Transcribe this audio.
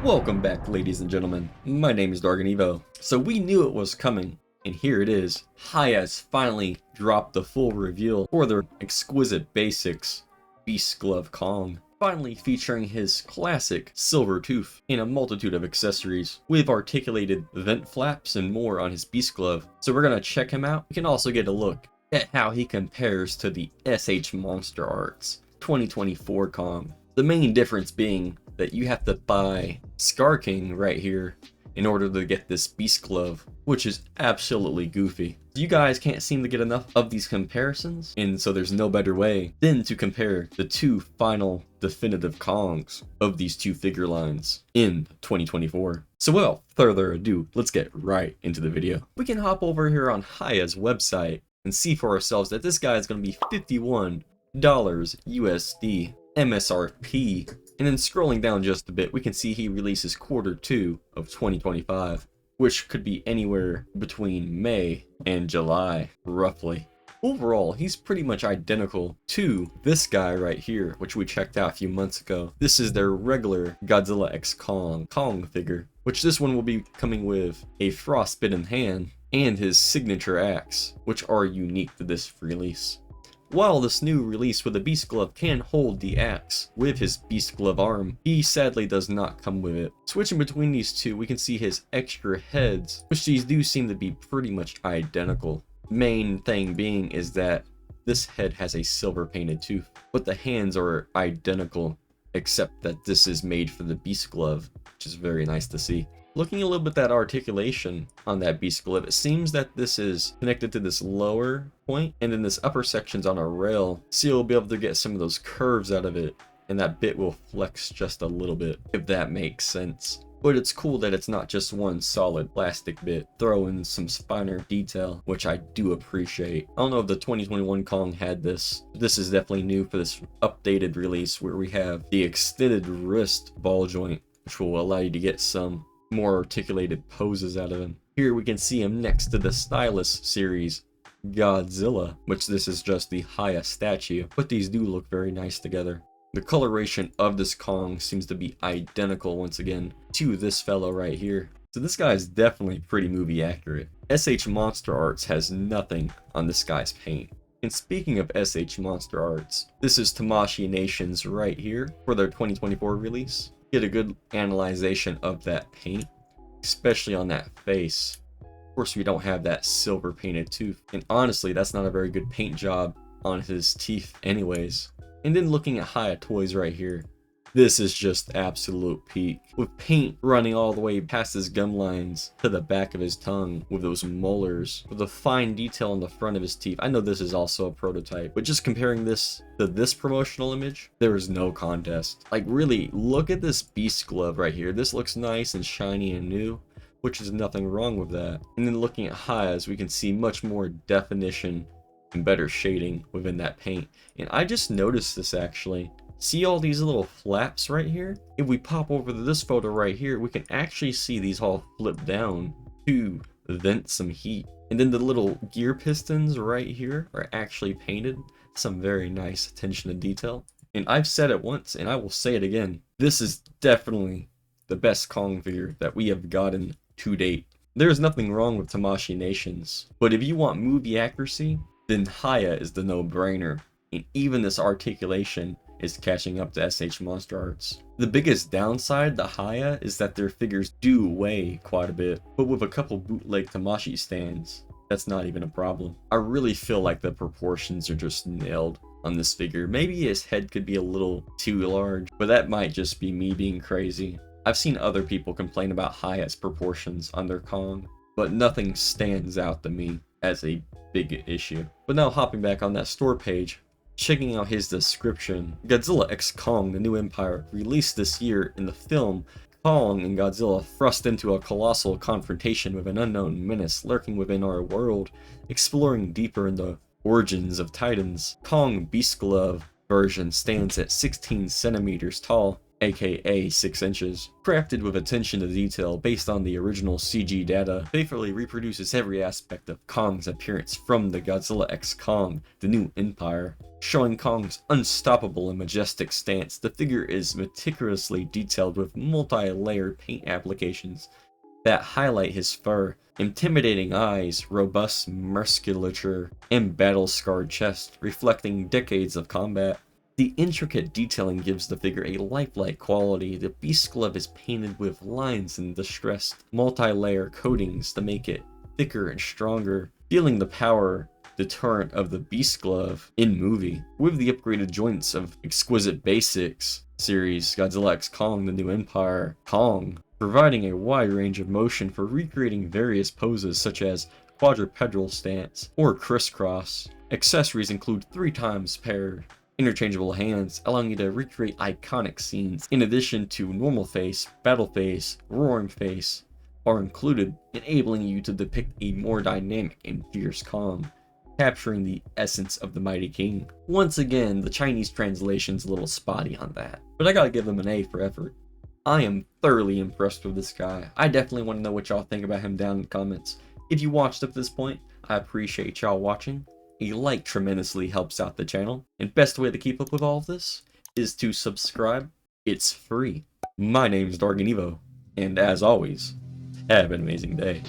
Welcome back, ladies and gentlemen. My name is DargonEvo. So we knew it was coming, and here it is. Hiya's finally dropped the full reveal for their exquisite basics, Beast Glove Kong. Finally featuring his classic silver tooth and a multitude of accessories with articulated vent flaps and more on his beast glove. So we're gonna check him out. We can also get a look at how he compares to the S.H.Monsterarts 2024 Kong. The main difference being that you have to buy Scar King right here in order to get this beast glove, which is absolutely goofy. You guys can't seem to get enough of these comparisons, and so there's no better way than to compare the two final definitive Kongs of these two figure lines in 2024. So without further ado, let's get right into the video. We can hop over here on Hiya's website and see for ourselves that this guy is going to be $51 USD MSRP. And then scrolling down just a bit, we can see he releases Q2 of 2025, which could be anywhere between May and July, roughly. Overall, he's pretty much identical to this guy right here, which we checked out a few months ago. This is their regular GodzillaxKong Kong figure, which this one will be coming with a frostbitten hand and his signature axe, which are unique to this release. While this new release with the Beast Glove can hold the axe with his Beast Glove arm, he sadly does not come with it. Switching between these two, we can see his extra heads, which these do seem to be pretty much identical. Main thing being is that this head has a silver painted tooth, but the hands are identical, except that this is made for the Beast Glove, which is very nice to see. Looking a little bit at articulation on that beast glove, it seems that this is connected to this lower point, and then this upper section's on a rail, so you'll be able to get some of those curves out of it, and that bit will flex just a little bit, if that makes sense. But it's cool that it's not just one solid plastic bit. Throw in some finer detail, which I do appreciate. I don't know if the 2021 Kong had this. This is definitely new for this updated release, where we have the extended wrist ball joint, which will allow you to get some more articulated poses out of him. Here we can see him next to the Stylus series Godzilla, which this is just the Hiya statue, but these do look very nice together. The coloration of this Kong seems to be identical once again to this fellow right here. So this guy is definitely pretty movie accurate. S.H.Monsterarts has nothing on this guy's paint. And speaking of S.H.Monsterarts, this is Tamashii Nations right here for their 2024 release. Get a good analyzation of that paint, especially on that face. Of course, we don't have that silver painted tooth, and honestly, that's not a very good paint job on his teeth anyways. And then looking at HiyaToys right here, this is just absolute peak, with paint running all the way past his gum lines to the back of his tongue, with those molars, with a fine detail on the front of his teeth. I know this is also a prototype, but just comparing this to this promotional image, there is no contest. Like, really, look at this beast glove right here. This looks nice and shiny and new, which is nothing wrong with that. And then looking at Hiya's, we can see much more definition and better shading within that paint. And I just noticed this actually. See all these little flaps right here? If we pop over to this photo right here, we can actually see these all flip down to vent some heat. And then the little gear pistons right here are actually painted. Some very nice attention to detail. And I've said it once, and I will say it again. This is definitely the best Kong figure that we have gotten to date. There's nothing wrong with Tamashii Nations, but if you want movie accuracy, then Hiya is the no-brainer. And even this articulation is catching up to S.H.Monsterarts. The biggest downside to Hiya is that their figures do weigh quite a bit, but with a couple bootleg Tamashii stands, that's not even a problem. I really feel like the proportions are just nailed on this figure. Maybe his head could be a little too large, but that might just be me being crazy. I've seen other people complain about Hiya's proportions on their Kong, but nothing stands out to me as a big issue. But now hopping back on that store page, checking out his description, GodzillaxKong, the New Empire, released this year in the film. Kong and Godzilla thrust into a colossal confrontation with an unknown menace lurking within our world, exploring deeper into the origins of Titans. Kong Beast Glove version stands at 16 centimeters tall aka 6 inches. Crafted with attention to detail based on the original CG data, faithfully reproduces every aspect of Kong's appearance from the Godzilla x Kong, the New Empire. Showing Kong's unstoppable and majestic stance, the figure is meticulously detailed with multi-layered paint applications that highlight his fur, intimidating eyes, robust musculature, and battle-scarred chest, reflecting decades of combat. The intricate detailing gives the figure a lifelike quality. The beast glove is painted with lines and distressed multi-layer coatings to make it thicker and stronger, feeling the power deterrent of the beast glove in movie. With the upgraded joints of Exquisite Basics series Godzilla x Kong, the New Empire, Kong, providing a wide range of motion for recreating various poses such as quadrupedal stance or crisscross. Accessories include 3 times paired interchangeable hands, allowing you to recreate iconic scenes. In addition to normal face, battle face, roaring face are included, enabling you to depict a more dynamic and fierce Kong, capturing the essence of the mighty king. Once again, the Chinese translation's a little spotty on that, but I gotta give them an A for effort. I am thoroughly impressed with this guy. I definitely want to know what y'all think about him down in the comments. If you watched up to this point, I appreciate y'all watching. A like tremendously helps out the channel, and best way to keep up with all of this is to subscribe. It's free. My name's DargonEvo, and as always, have an amazing day.